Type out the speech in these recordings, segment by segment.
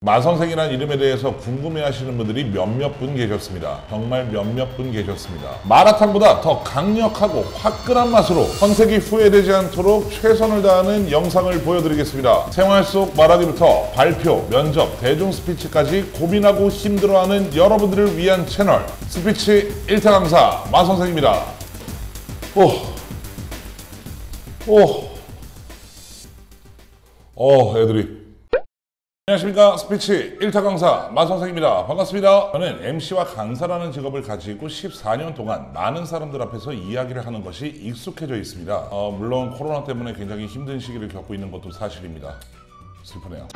마선생이라는 이름에 대해서 궁금해하시는 분들이 몇몇 분 계셨습니다. 정말 몇몇 분 계셨습니다. 마라탕보다 더 강력하고 화끈한 맛으로 선택이 후회되지 않도록 최선을 다하는 영상을 보여드리겠습니다. 생활 속 말하기부터 발표, 면접, 대중 스피치까지 고민하고 힘들어하는 여러분들을 위한 채널 스피치 1타 강사 마선생입니다. 애들이 안녕하십니까. 스피치 1타 강사 마선생입니다. 반갑습니다. 저는 MC와 강사라는 직업을 가지고 14년 동안 많은 사람들 앞에서 이야기를 하는 것이 익숙해져 있습니다. 물론 코로나 때문에 굉장히 힘든 시기를 겪고 있는 것도 사실입니다. 슬프네요.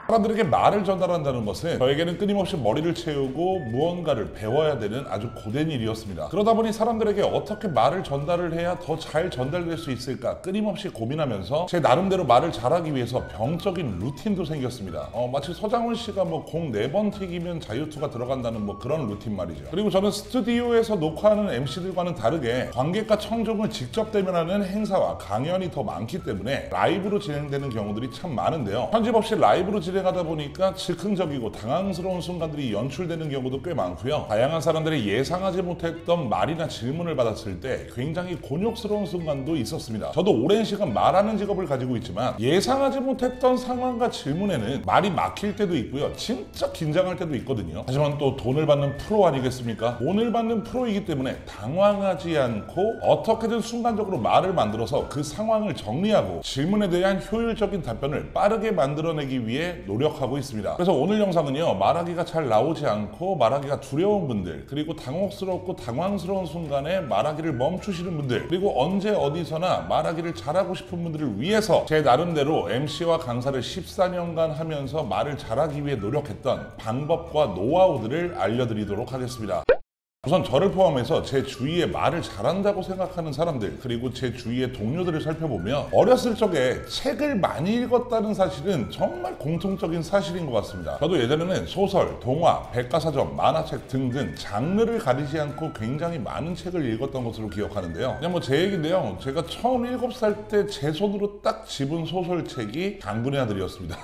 사람들에게 말을 전달한다는 것은 저에게는 끊임없이 머리를 채우고 무언가를 배워야 되는 아주 고된 일이었습니다. 그러다 보니 사람들에게 어떻게 말을 전달을 해야 더 잘 전달될 수 있을까 끊임없이 고민하면서 제 나름대로 말을 잘하기 위해서 병적인 루틴도 생겼습니다. 마치 서장훈 씨가 공 4번 튀기면 자유투가 들어간다는 그런 루틴 말이죠. 그리고 저는 스튜디오에서 녹화하는 MC들과는 다르게 관객과 청중을 직접 대면하는 행사와 강연이 더 많기 때문에 라이브로 진행되는 경우들이 참 많은데요. 편집 없이 라이브로 진행하다 보니까 즉흥적이고 당황스러운 순간들이 연출되는 경우도 꽤 많고요. 다양한 사람들이 예상하지 못했던 말이나 질문을 받았을 때 굉장히 곤욕스러운 순간도 있었습니다. 저도 오랜 시간 말하는 직업을 가지고 있지만 예상하지 못했던 상황과 질문에는 말이 막힐 때도 있고요. 진짜 긴장할 때도 있거든요. 하지만 또 돈을 받는 프로 아니겠습니까? 돈을 받는 프로이기 때문에 당황하지 않고 어떻게든 순간적으로 말을 만들어서 그 상황을 정리하고 질문에 대한 효율적인 답변을 빠르게 만들어내기 위해 노력하고 있습니다. 그래서 오늘 영상은요, 말하기가 잘 나오지 않고 말하기가 두려운 분들, 그리고 당혹스럽고 당황스러운 순간에 말하기를 멈추시는 분들, 그리고 언제 어디서나 말하기를 잘하고 싶은 분들을 위해서 제 나름대로 MC와 강사를 14년간 하면서 말을 잘하기 위해 노력했던 방법과 노하우들을 알려드리도록 하겠습니다. 우선 저를 포함해서 제 주위에 말을 잘한다고 생각하는 사람들, 그리고 제 주위의 동료들을 살펴보면 어렸을 적에 책을 많이 읽었다는 사실은 정말 공통적인 사실인 것 같습니다. 저도 예전에는 소설, 동화, 백과사전, 만화책 등등 장르를 가리지 않고 굉장히 많은 책을 읽었던 것으로 기억하는데요. 그냥 제 얘기인데요. 제가 처음 7살 때 제 손으로 딱 집은 소설책이 장군의 아들이었습니다.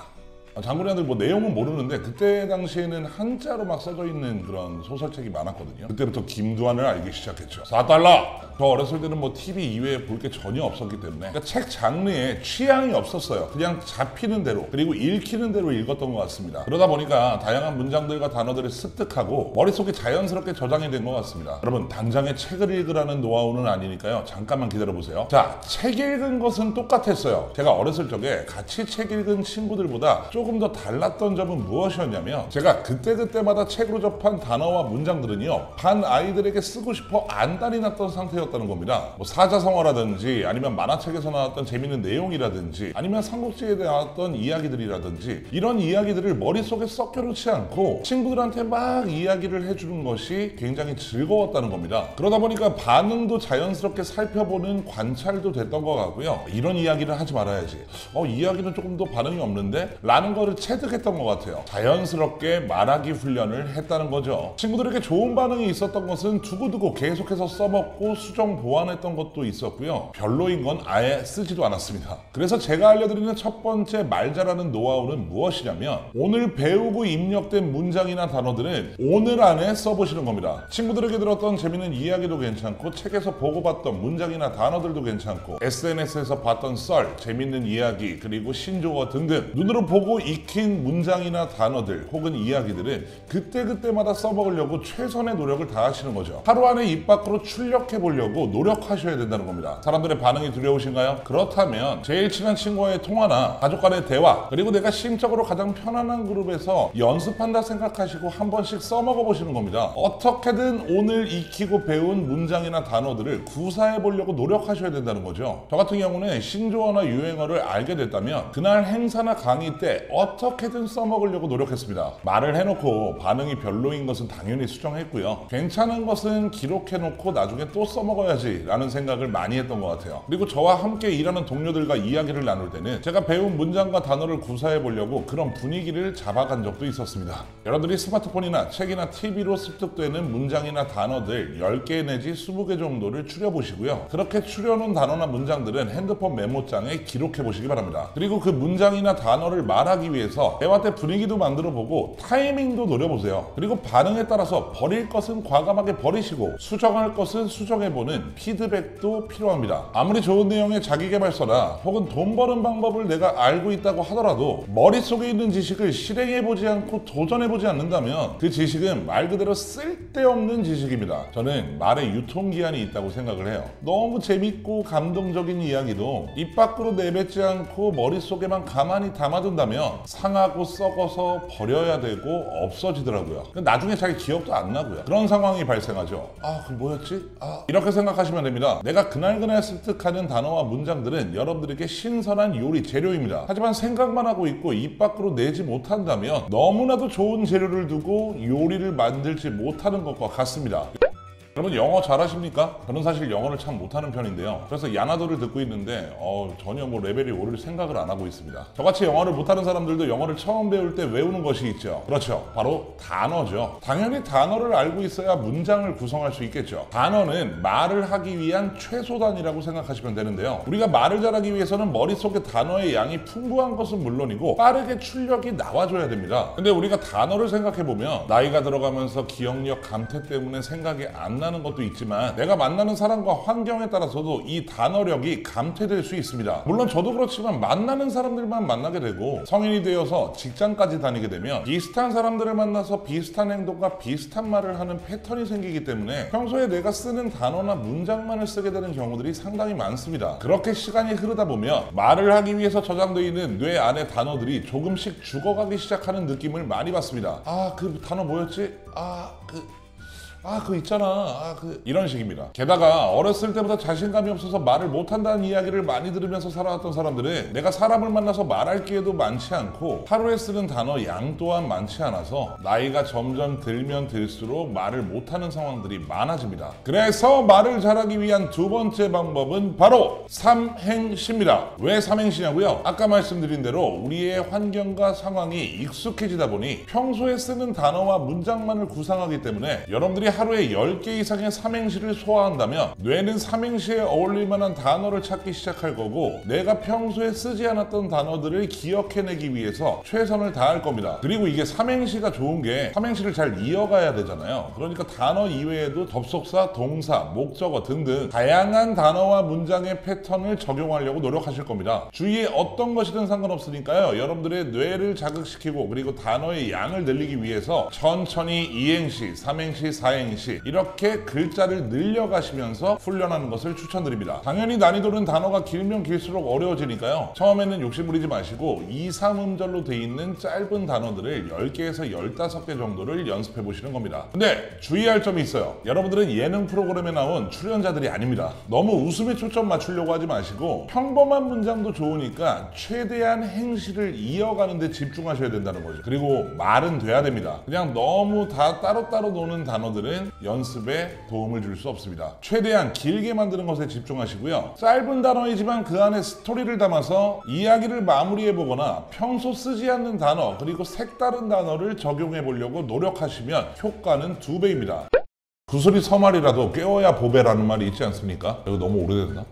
장군의 아들 내용은 모르는데 그때 당시에는 한자로 막 써져 있는 그런 소설책이 많았거든요. 그때부터 김두한을 알기 시작했죠. 4달러! 저 어렸을 때는 TV 이외에 볼 게 전혀 없었기 때문에 그러니까 책 장르에 취향이 없었어요. 그냥 잡히는 대로 그리고 읽히는 대로 읽었던 것 같습니다. 그러다 보니까 다양한 문장들과 단어들을 습득하고 머릿속에 자연스럽게 저장이 된 것 같습니다. 여러분, 당장에 책을 읽으라는 노하우는 아니니까요. 잠깐만 기다려보세요. 자, 책 읽은 것은 똑같았어요. 제가 어렸을 적에 같이 책 읽은 친구들보다 조금 더 달랐던 점은 무엇이었냐면 제가 그때그때마다 책으로 접한 단어와 문장들은요, 반 아이들에게 쓰고 싶어 안달이 났던 상태였다는 겁니다. 사자성어라든지 아니면 만화책에서 나왔던 재밌는 내용이라든지 아니면 삼국지에 나왔던 이야기들이라든지 이런 이야기들을 머릿속에 썩혀놓지 않고 친구들한테 막 이야기를 해주는 것이 굉장히 즐거웠다는 겁니다. 그러다 보니까 반응도 자연스럽게 살펴보는 관찰도 됐던 것 같고요. 이런 이야기를 하지 말아야지. 이야기는 조금 더 반응이 없는데? 라는 거를 체득했던 것 같아요. 자연스럽게 말하기 훈련을 했다는 거죠. 친구들에게 좋은 반응이 있었던 것은 두고두고 계속해서 써먹고 수정 보완했던 것도 있었고요. 별로인 건 아예 쓰지도 않았습니다. 그래서 제가 알려드리는 첫 번째 말 잘하는 노하우는 무엇이냐면 오늘 배우고 입력된 문장이나 단어들은 오늘 안에 써보시는 겁니다. 친구들에게 들었던 재밌는 이야기도 괜찮고 책에서 보고 봤던 문장이나 단어들도 괜찮고 SNS에서 봤던 썰, 재밌는 이야기, 그리고 신조어 등등 눈으로 보고 익힌 문장이나 단어들 혹은 이야기들은 그때그때마다 써먹으려고 최선의 노력을 다하시는 거죠. 하루 안에 입 밖으로 출력해 보려고 노력하셔야 된다는 겁니다. 사람들의 반응이 두려우신가요? 그렇다면 제일 친한 친구와의 통화나 가족 간의 대화, 그리고 내가 심적으로 가장 편안한 그룹에서 연습한다 생각하시고 한 번씩 써먹어 보시는 겁니다. 어떻게든 오늘 익히고 배운 문장이나 단어들을 구사해 보려고 노력하셔야 된다는 거죠. 저 같은 경우는 신조어나 유행어를 알게 됐다면 그날 행사나 강의 때 어떻게든 써먹으려고 노력했습니다. 말을 해놓고 반응이 별로인 것은 당연히 수정했고요. 괜찮은 것은 기록해놓고 나중에 또 써먹어야지 라는 생각을 많이 했던 것 같아요. 그리고 저와 함께 일하는 동료들과 이야기를 나눌 때는 제가 배운 문장과 단어를 구사해 보려고 그런 분위기를 잡아간 적도 있었습니다. 여러분들이 스마트폰이나 책이나 TV로 습득되는 문장이나 단어들 10개 내지 20개 정도를 추려보시고요. 그렇게 추려놓은 단어나 문장들은 핸드폰 메모장에 기록해 보시기 바랍니다. 그리고 그 문장이나 단어를 말하기 말하기 위해서 대화 때 분위기도 만들어보고 타이밍도 노려보세요. 그리고 반응에 따라서 버릴 것은 과감하게 버리시고 수정할 것은 수정해보는 피드백도 필요합니다. 아무리 좋은 내용의 자기계발서나 혹은 돈 버는 방법을 내가 알고 있다고 하더라도 머릿속에 있는 지식을 실행해보지 않고 도전해보지 않는다면 그 지식은 말 그대로 쓸데없는 지식입니다. 저는 말의 유통기한이 있다고 생각을 해요. 너무 재밌고 감동적인 이야기도 입 밖으로 내뱉지 않고 머릿속에만 가만히 담아둔다면 상하고 썩어서 버려야 되고 없어지더라고요. 나중에 잘 기억도 안 나고요. 그런 상황이 발생하죠. 그 뭐였지? 이렇게 생각하시면 됩니다. 내가 그날그날 습득하는 단어와 문장들은 여러분들에게 신선한 요리 재료입니다. 하지만 생각만 하고 있고 입 밖으로 내지 못한다면 너무나도 좋은 재료를 두고 요리를 만들지 못하는 것과 같습니다. 여러분 영어 잘하십니까? 저는 사실 영어를 참 못하는 편인데요. 그래서 야나도를 듣고 있는데 전혀 레벨이 오를 생각을 안 하고 있습니다. 저같이 영어를 못하는 사람들도 영어를 처음 배울 때 외우는 것이 있죠. 그렇죠. 바로 단어죠. 당연히 단어를 알고 있어야 문장을 구성할 수 있겠죠. 단어는 말을 하기 위한 최소단이라고 생각하시면 되는데요. 우리가 말을 잘하기 위해서는 머릿속에 단어의 양이 풍부한 것은 물론이고 빠르게 출력이 나와줘야 됩니다. 근데 우리가 단어를 생각해보면 나이가 들어가면서 기억력 감퇴 때문에 생각이 안 나는 것도 있지만 내가 만나는 사람과 환경에 따라서도 이 단어력이 감퇴될 수 있습니다. 물론 저도 그렇지만 만나는 사람들만 만나게 되고 성인이 되어서 직장까지 다니게 되면 비슷한 사람들을 만나서 비슷한 행동과 비슷한 말을 하는 패턴이 생기기 때문에 평소에 내가 쓰는 단어나 문장만을 쓰게 되는 경우들이 상당히 많습니다. 그렇게 시간이 흐르다 보면 말을 하기 위해서 저장되어 있는 뇌 안의 단어들이 조금씩 죽어가기 시작하는 느낌을 많이 받습니다. 그 단어 뭐였지? 그거 있잖아. 이런 식입니다. 게다가 어렸을 때부터 자신감이 없어서 말을 못한다는 이야기를 많이 들으면서 살아왔던 사람들은 내가 사람을 만나서 말할 기회도 많지 않고 하루에 쓰는 단어 양 또한 많지 않아서 나이가 점점 들면 들수록 말을 못하는 상황들이 많아집니다. 그래서 말을 잘하기 위한 두 번째 방법은 바로 삼행시입니다. 왜 삼행시냐고요? 아까 말씀드린 대로 우리의 환경과 상황이 익숙해지다 보니 평소에 쓰는 단어와 문장만을 구상하기 때문에 여러분들이 하루에 10개 이상의 삼행시를 소화한다면 뇌는 삼행시에 어울릴 만한 단어를 찾기 시작할 거고 내가 평소에 쓰지 않았던 단어들을 기억해내기 위해서 최선을 다할 겁니다. 그리고 이게 삼행시가 좋은 게 삼행시를 잘 이어가야 되잖아요. 그러니까 단어 이외에도 접속사, 동사, 목적어 등등 다양한 단어와 문장의 패턴을 적용하려고 노력하실 겁니다. 주위에 어떤 것이든 상관없으니까요. 여러분들의 뇌를 자극시키고 그리고 단어의 양을 늘리기 위해서 천천히 이행시, 삼행시, 사행시 이렇게 글자를 늘려가시면서 훈련하는 것을 추천드립니다. 당연히 난이도는 단어가 길면 길수록 어려워지니까요. 처음에는 욕심부리지 마시고 2, 3음절로 돼 있는 짧은 단어들을 10개에서 15개 정도를 연습해 보시는 겁니다. 근데 주의할 점이 있어요. 여러분들은 예능 프로그램에 나온 출연자들이 아닙니다. 너무 웃음에 초점 맞추려고 하지 마시고 평범한 문장도 좋으니까 최대한 행시를 이어가는 데 집중하셔야 된다는 거죠. 그리고 말은 돼야 됩니다. 그냥 너무 다 따로따로 노는 단어들은 연습에 도움을 줄 수 없습니다. 최대한 길게 만드는 것에 집중하시고요. 짧은 단어이지만 그 안에 스토리를 담아서 이야기를 마무리해 보거나 평소 쓰지 않는 단어 그리고 색다른 단어를 적용해 보려고 노력하시면 효과는 2배입니다. 구슬이 서말이라도 깨워야 보배라는 말이 있지 않습니까? 이거 너무 오래됐나?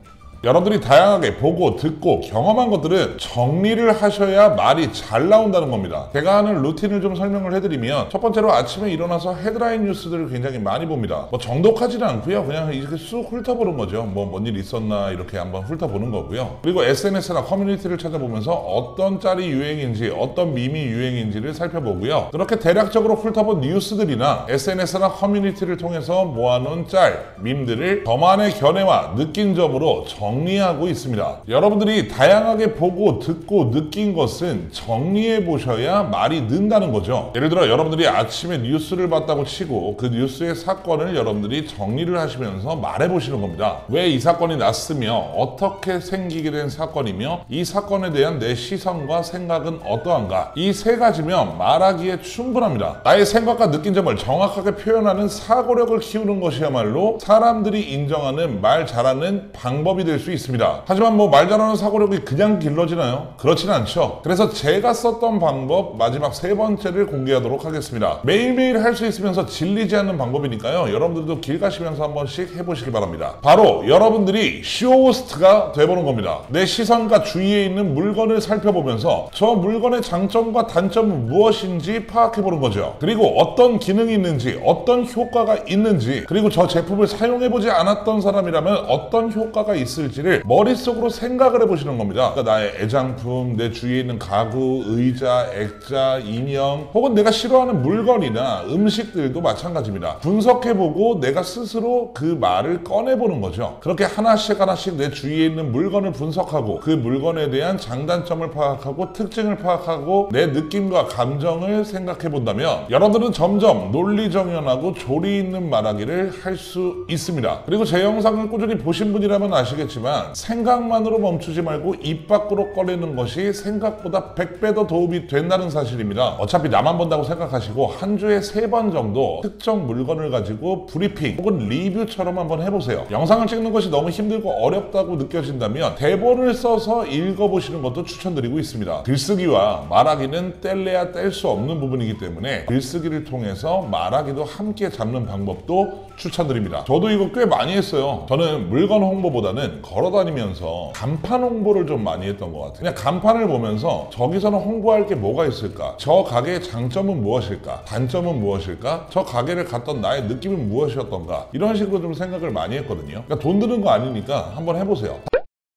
여러분들이 다양하게 보고 듣고 경험한 것들은 정리를 하셔야 말이 잘 나온다는 겁니다. 제가 하는 루틴을 좀 설명을 해드리면 첫 번째로 아침에 일어나서 헤드라인 뉴스들을 굉장히 많이 봅니다. 정독하지는 않고요. 그냥 이렇게 쑥 훑어보는 거죠. 뭔 일 있었나 이렇게 한번 훑어보는 거고요. 그리고 SNS나 커뮤니티를 찾아보면서 어떤 짤이 유행인지 어떤 밈이 유행인지를 살펴보고요. 그렇게 대략적으로 훑어본 뉴스들이나 SNS나 커뮤니티를 통해서 모아놓은 짤, 밈들을 저만의 견해와 느낀 점으로 정리하고 있습니다. 여러분들이 다양하게 보고 듣고 느낀 것은 정리해 보셔야 말이 는다는 거죠. 예를 들어 여러분들이 아침에 뉴스를 봤다고 치고 그 뉴스의 사건을 여러분들이 정리를 하시면서 말해 보시는 겁니다. 왜 이 사건이 났으며 어떻게 생기게 된 사건이며 이 사건에 대한 내 시선과 생각은 어떠한가, 이 세 가지면 말하기에 충분합니다. 나의 생각과 느낀 점을 정확하게 표현하는 사고력을 키우는 것이야말로 사람들이 인정하는 말 잘하는 방법이 될 길러질 수 있습니다. 하지만 뭐 말 잘하는 사고력이 그냥 길러지나요? 그렇진 않죠. 그래서 제가 썼던 방법 마지막 세 번째를 공개하도록 하겠습니다. 매일매일 할 수 있으면서 질리지 않는 방법이니까요. 여러분들도 길 가시면서 한 번씩 해보시기 바랍니다. 바로 여러분들이 쇼호스트가 돼보는 겁니다. 내 시선과 주위에 있는 물건을 살펴보면서 저 물건의 장점과 단점은 무엇인지 파악해보는 거죠. 그리고 어떤 기능이 있는지, 어떤 효과가 있는지, 그리고 저 제품을 사용해보지 않았던 사람이라면 어떤 효과가 있을지를 머릿속으로 생각을 해보시는 겁니다. 그러니까 나의 애장품, 내 주위에 있는 가구, 의자, 액자, 인형, 혹은 내가 싫어하는 물건이나 음식들도 마찬가지입니다. 분석해보고 내가 스스로 그 말을 꺼내보는 거죠. 그렇게 하나씩 내 주위에 있는 물건을 분석하고 그 물건에 대한 장단점을 파악하고 특징을 파악하고 내 느낌과 감정을 생각해 본다면 여러분들은 점점 논리정연하고 조리 있는 말하기를 할 수 있습니다. 그리고 제 영상을 꾸준히 보신 분이라면 아시겠지만 생각만으로 멈추지 말고 입 밖으로 꺼내는 것이 생각보다 100배 더 도움이 된다는 사실입니다. 어차피 나만 본다고 생각하시고 한 주에 3번 정도 특정 물건을 가지고 브리핑 혹은 리뷰처럼 한번 해보세요. 영상을 찍는 것이 너무 힘들고 어렵다고 느껴진다면 대본을 써서 읽어보시는 것도 추천드리고 있습니다. 글쓰기와 말하기는 뗄래야 뗄 수 없는 부분이기 때문에 글쓰기를 통해서 말하기도 함께 잡는 방법도 추천드립니다. 저도 이거 꽤 많이 했어요. 저는 물건 홍보보다는 걸어다니면서 간판 홍보를 좀 많이 했던 것 같아요. 그냥 간판을 보면서 저기서는 홍보할 게 뭐가 있을까? 저 가게의 장점은 무엇일까? 단점은 무엇일까? 저 가게를 갔던 나의 느낌은 무엇이었던가? 이런 식으로 좀 생각을 많이 했거든요. 그러니까 돈 드는 거 아니니까 한번 해보세요.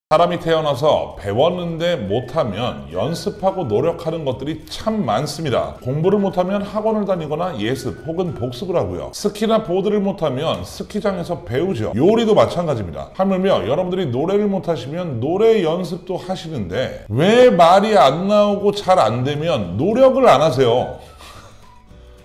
사람이 태어나서 배웠는데 못하면 연습하고 노력하는 것들이 참 많습니다. 공부를 못하면 학원을 다니거나 예습 혹은 복습을 하고요. 스키나 보드를 못하면 스키장에서 배우죠. 요리도 마찬가지입니다. 하물며 여러분들이 노래를 못하시면 노래 연습도 하시는데 왜 말이 안 나오고 잘 안 되면 노력을 안 하세요?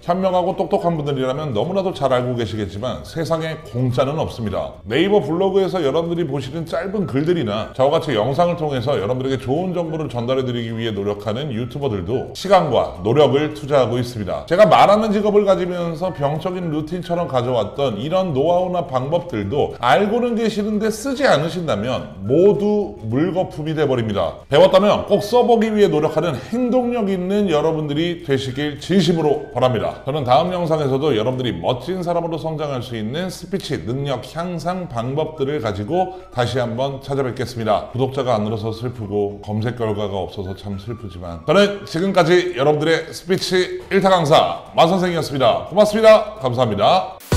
현명하고 똑똑한 분들이라면 너무나도 잘 알고 계시겠지만 세상에 공짜는 없습니다. 네이버 블로그에서 여러분들이 보시는 짧은 글들이나 저와 같이 영상을 통해서 여러분들에게 좋은 정보를 전달해드리기 위해 노력하는 유튜버들도 시간과 노력을 투자하고 있습니다. 제가 말하는 직업을 가지면서 병적인 루틴처럼 가져왔던 이런 노하우나 방법들도 알고는 계시는데 쓰지 않으신다면 모두 물거품이 돼버립니다. 배웠다면 꼭 써보기 위해 노력하는 행동력 있는 여러분들이 되시길 진심으로 바랍니다. 저는 다음 영상에서도 여러분들이 멋진 사람으로 성장할 수 있는 스피치 능력 향상 방법들을 가지고 다시 한번 찾아뵙겠습니다. 구독자가 안 늘어서 슬프고 검색 결과가 없어서 참 슬프지만 저는 지금까지 여러분들의 스피치 1타 강사 마선생이었습니다. 고맙습니다. 감사합니다.